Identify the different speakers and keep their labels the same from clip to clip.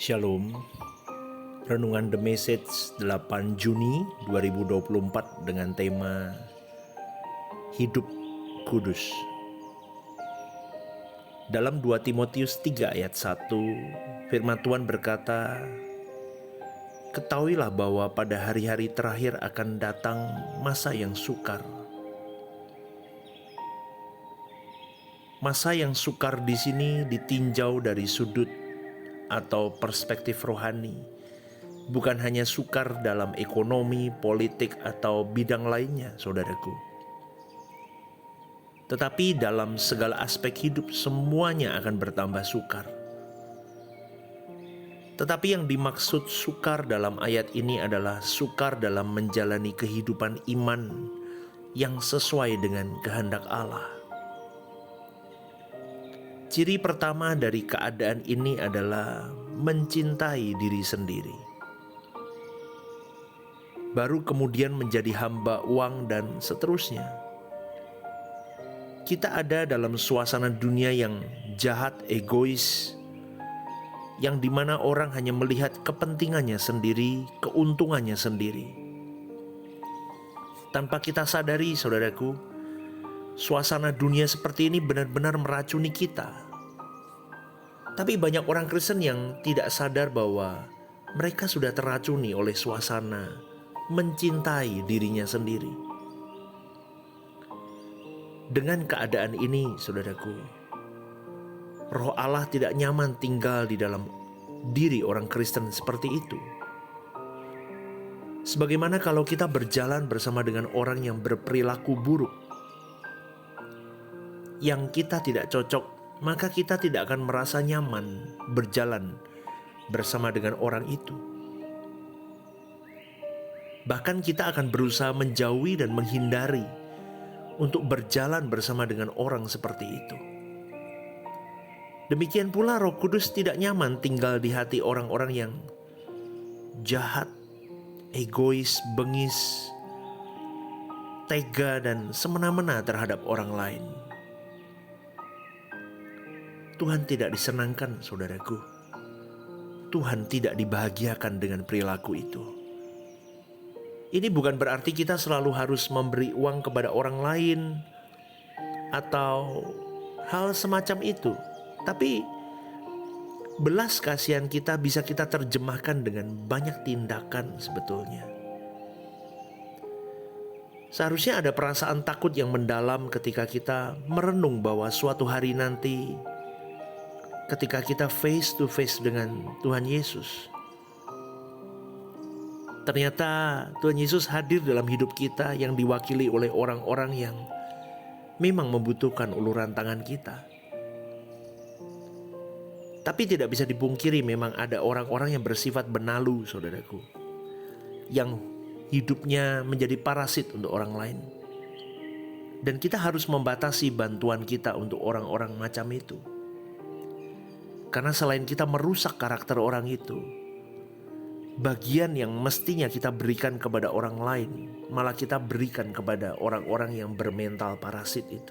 Speaker 1: Shalom. Renungan The Message 8 Juni 2024 dengan tema Hidup Kudus. Dalam 2 Timotius 3 ayat 1, firman Tuhan berkata, "Ketahuilah bahwa pada hari-hari terakhir akan datang masa yang sukar." Masa yang sukar di sini ditinjau dari sudut atau perspektif rohani, bukan hanya sukar dalam ekonomi, politik, atau bidang lainnya, saudaraku. Tetapi dalam segala aspek hidup semuanya akan bertambah sukar. Tetapi yang dimaksud sukar dalam ayat ini adalah sukar dalam menjalani kehidupan iman yang sesuai dengan kehendak Allah. Ciri pertama dari keadaan ini adalah mencintai diri sendiri. Baru kemudian menjadi hamba uang dan seterusnya. Kita ada dalam suasana dunia yang jahat, egois, yang dimana orang hanya melihat kepentingannya sendiri, keuntungannya sendiri. Tanpa kita sadari, saudaraku, suasana dunia seperti ini benar-benar meracuni kita. Tapi banyak orang Kristen yang tidak sadar bahwa mereka sudah teracuni oleh suasana mencintai dirinya sendiri. Dengan keadaan ini, saudaraku, Roh Allah tidak nyaman tinggal di dalam diri orang Kristen seperti itu. Sebagaimana kalau kita berjalan bersama dengan orang yang berperilaku buruk, yang kita tidak cocok, maka kita tidak akan merasa nyaman berjalan bersama dengan orang itu. Bahkan kita akan berusaha menjauhi dan menghindari untuk berjalan bersama dengan orang seperti itu. Demikian pula Roh Kudus tidak nyaman tinggal di hati orang-orang yang jahat, egois, bengis, tega, dan semena-mena terhadap orang lain. Tuhan tidak disenangkan, saudaraku. Tuhan tidak dibahagiakan dengan perilaku itu. Ini bukan berarti kita selalu harus memberi uang kepada orang lain atau hal semacam itu. Tapi belas kasihan kita bisa kita terjemahkan dengan banyak tindakan sebetulnya. Seharusnya ada perasaan takut yang mendalam ketika kita merenung bahwa suatu hari nanti, ketika kita face to face dengan Tuhan Yesus, ternyata Tuhan Yesus hadir dalam hidup kita yang diwakili oleh orang-orang yang memang membutuhkan uluran tangan kita. Tapi tidak bisa dipungkiri memang ada orang-orang yang bersifat benalu, saudaraku, yang hidupnya menjadi parasit untuk orang lain. Dan kita harus membatasi bantuan kita untuk orang-orang macam itu. Karena selain kita merusak karakter orang itu, bagian yang mestinya kita berikan kepada orang lain, malah kita berikan kepada orang-orang yang bermental parasit itu.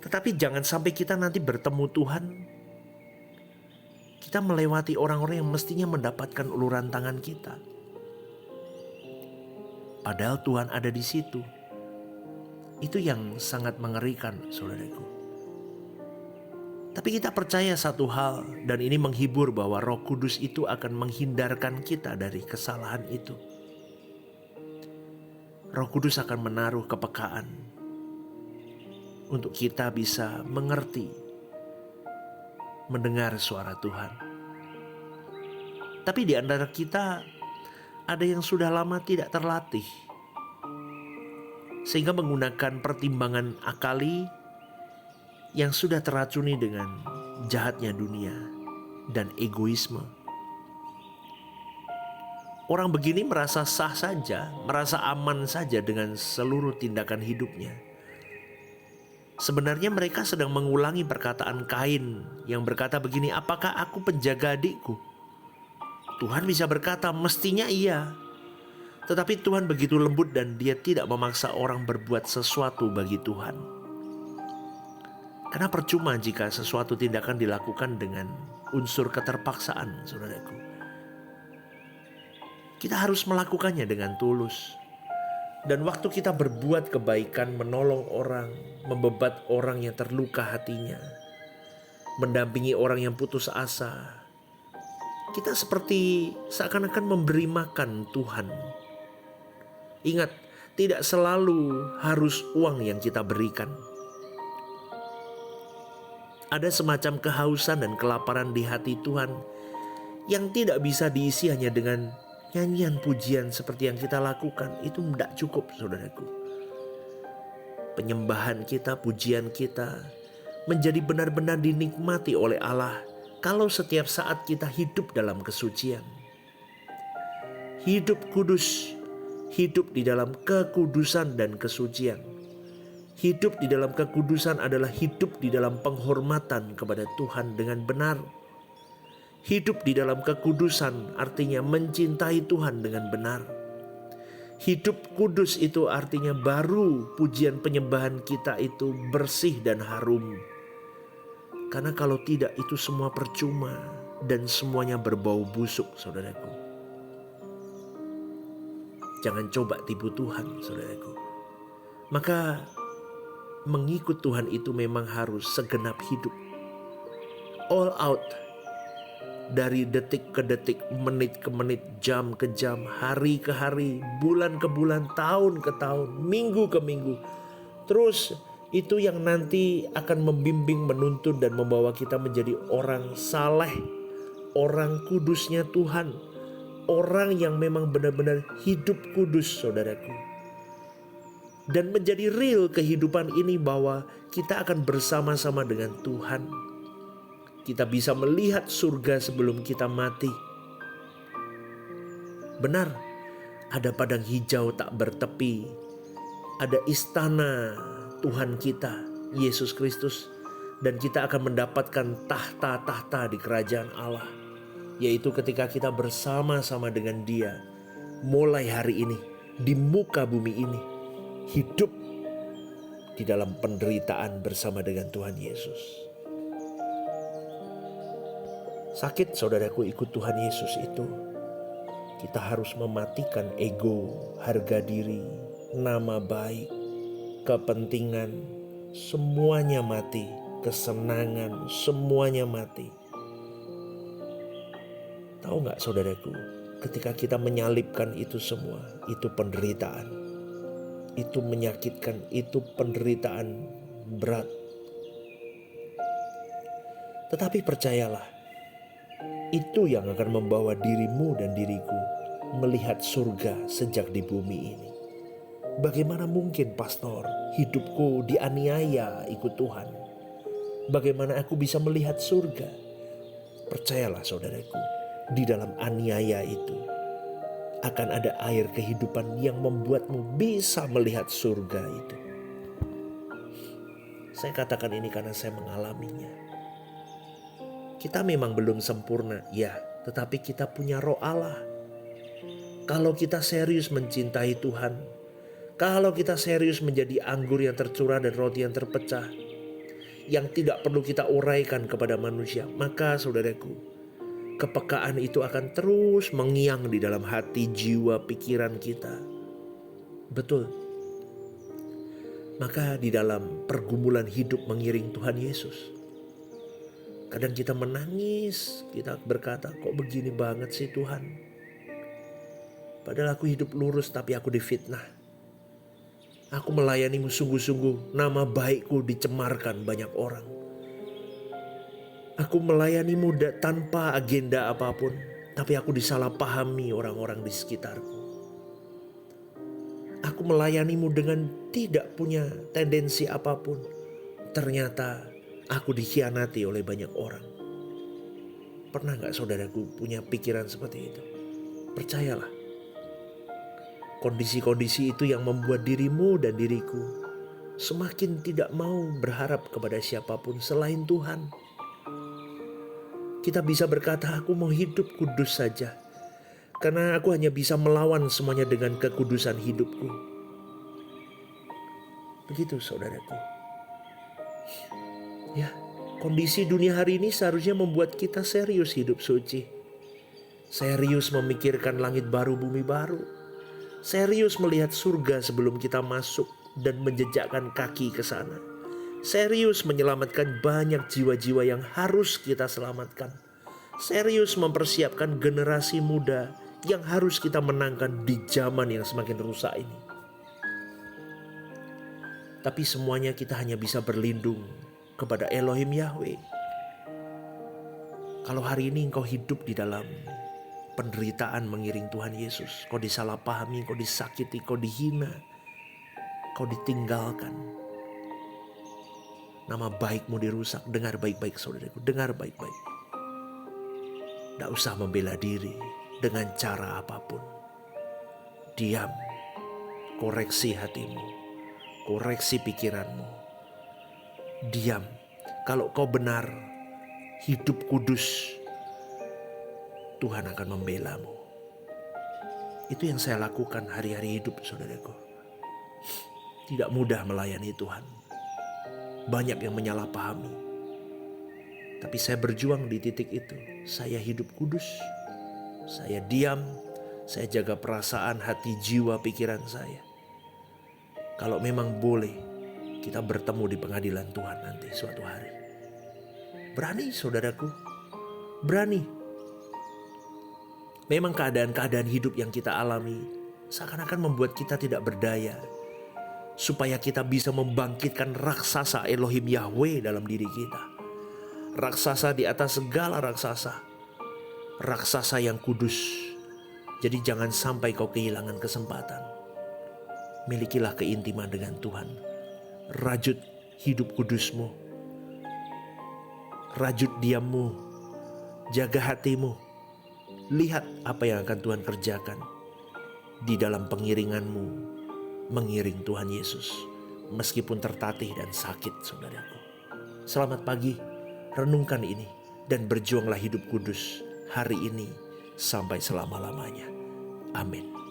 Speaker 1: Tetapi jangan sampai kita nanti bertemu Tuhan, kita melewati orang-orang yang mestinya mendapatkan uluran tangan kita. Padahal Tuhan ada di situ. Itu yang sangat mengerikan, saudaraku. Tapi kita percaya satu hal, dan ini menghibur, bahwa Roh Kudus itu akan menghindarkan kita dari kesalahan itu. Roh Kudus akan menaruh kepekaan untuk kita bisa mengerti, mendengar suara Tuhan. Tapi di antara kita ada yang sudah lama tidak terlatih, sehingga menggunakan pertimbangan akali yang sudah teracuni dengan jahatnya dunia dan egoisme. Orang begini merasa sah saja, merasa aman saja dengan seluruh tindakan hidupnya. Sebenarnya mereka sedang mengulangi perkataan Kain yang berkata begini, "Apakah aku penjaga adikku?" Tuhan bisa berkata, mestinya iya. Tetapi Tuhan begitu lembut dan Dia tidak memaksa orang berbuat sesuatu bagi Tuhan. Karena percuma jika sesuatu tindakan dilakukan dengan unsur keterpaksaan, saudaraku. Kita harus melakukannya dengan tulus. Dan waktu kita berbuat kebaikan, menolong orang, membebat orang yang terluka hatinya, mendampingi orang yang putus asa, kita seperti seakan-akan memberi makan Tuhan. Ingat, tidak selalu harus uang yang kita berikan. Ada semacam kehausan dan kelaparan di hati Tuhan yang tidak bisa diisi hanya dengan nyanyian pujian seperti yang kita lakukan. Itu tidak cukup, saudaraku. Penyembahan kita, pujian kita menjadi benar-benar dinikmati oleh Allah kalau setiap saat kita hidup dalam kesucian. Hidup kudus, hidup di dalam kekudusan dan kesucian. Hidup di dalam kekudusan adalah hidup di dalam penghormatan kepada Tuhan dengan benar. Hidup di dalam kekudusan artinya mencintai Tuhan dengan benar. Hidup kudus itu artinya baru pujian penyembahan kita itu bersih dan harum. Karena kalau tidak itu semua percuma dan semuanya berbau busuk, saudaraku. Jangan coba tipu Tuhan, saudaraku. Maka mengikut Tuhan itu memang harus segenap hidup. All out. Dari detik ke detik, menit ke menit, jam ke jam, hari ke hari, bulan ke bulan, tahun ke tahun, minggu ke minggu. Terus itu yang nanti akan membimbing, menuntun dan membawa kita menjadi orang saleh, orang kudusnya Tuhan, orang yang memang benar-benar hidup kudus, saudaraku. Dan menjadi real kehidupan ini bahwa kita akan bersama-sama dengan Tuhan. Kita bisa melihat surga sebelum kita mati. Benar, ada padang hijau tak bertepi. Ada istana Tuhan kita, Yesus Kristus. Dan kita akan mendapatkan tahta-tahta di kerajaan Allah. Yaitu ketika kita bersama-sama dengan Dia. Mulai hari ini, di muka bumi ini. Hidup di dalam penderitaan bersama dengan Tuhan Yesus. Sakit, saudaraku, ikut Tuhan Yesus itu. Kita harus mematikan ego, harga diri, nama baik, kepentingan, semuanya mati. Kesenangan, semuanya mati. Tahu gak, saudaraku, ketika kita menyalibkan itu semua, itu penderitaan. Itu menyakitkan, itu penderitaan berat. Tetapi percayalah, itu yang akan membawa dirimu dan diriku melihat surga sejak di bumi ini. Bagaimana mungkin, pastor, hidupku dianiaya ikut Tuhan? Bagaimana aku bisa melihat surga? Percayalah, saudaraku, di dalam aniaya itu akan ada air kehidupan yang membuatmu bisa melihat surga itu. Saya katakan ini karena saya mengalaminya. Kita memang belum sempurna, ya, tetapi kita punya Roh Allah. Kalau kita serius mencintai Tuhan, kalau kita serius menjadi anggur yang tercurah dan roti yang terpecah, yang tidak perlu kita uraikan kepada manusia, maka saudaraku, kepekaan itu akan terus mengiang di dalam hati, jiwa, pikiran kita. Betul. Maka di dalam pergumulan hidup mengiring Tuhan Yesus, kadang kita menangis, kita berkata, kok begini banget sih Tuhan? Padahal aku hidup lurus tapi aku difitnah. Aku melayanimu sungguh-sungguh, nama baikku dicemarkan banyak orang. Aku melayanimu tanpa agenda apapun, tapi aku disalahpahami orang-orang di sekitarku. Aku melayanimu dengan tidak punya tendensi apapun. Ternyata aku dikhianati oleh banyak orang. Pernah gak saudaraku punya pikiran seperti itu? Percayalah, kondisi-kondisi itu yang membuat dirimu dan diriku semakin tidak mau berharap kepada siapapun selain Tuhan. Kita bisa berkata, aku mau hidup kudus saja, karena aku hanya bisa melawan semuanya dengan kekudusan hidupku. Begitu, saudaraku. Ya, Kondisi dunia hari ini seharusnya membuat kita serius hidup suci. Serius memikirkan langit baru, bumi baru. Serius melihat surga sebelum kita masuk dan menjejakkan kaki ke sana. Serius menyelamatkan banyak jiwa-jiwa yang harus kita selamatkan. Serius mempersiapkan generasi muda yang harus kita menangkan di zaman yang semakin rusak ini. Tapi semuanya kita hanya bisa berlindung kepada Elohim Yahweh. Kalau hari ini engkau hidup di dalam penderitaan mengiring Tuhan Yesus, kau disalahpahami, kau disakiti, kau dihina, kau ditinggalkan, nama baikmu dirusak. Dengar baik-baik saudaraku, dengar baik-baik. Tidak usah membela diri dengan cara apapun. Diam, koreksi hatimu, koreksi pikiranmu. Diam, kalau kau benar, hidup kudus, Tuhan akan membela-mu. Itu yang saya lakukan hari-hari hidup saudaraku. Tidak mudah melayani Tuhan. Banyak yang menyalahpahami. Tapi saya berjuang di titik itu. Saya hidup kudus. Saya diam. Saya jaga perasaan, hati, jiwa, pikiran saya. Kalau memang boleh, kita bertemu di pengadilan Tuhan nanti suatu hari. Berani saudaraku. Berani. Memang keadaan-keadaan hidup yang kita alami seakan-akan membuat kita tidak berdaya. Supaya kita bisa membangkitkan raksasa Elohim Yahweh dalam diri kita. Raksasa di atas segala raksasa. Raksasa yang kudus. Jadi jangan sampai kau kehilangan kesempatan. Milikilah keintiman dengan Tuhan. Rajut hidup kudusmu. Rajut diammu. Jaga hatimu. Lihat apa yang akan Tuhan kerjakan di dalam pengiringanmu mengiring Tuhan Yesus, meskipun tertatih dan sakit saudaraku. Selamat pagi, renungkan ini dan berjuanglah hidup kudus hari ini sampai selama-lamanya. Amin.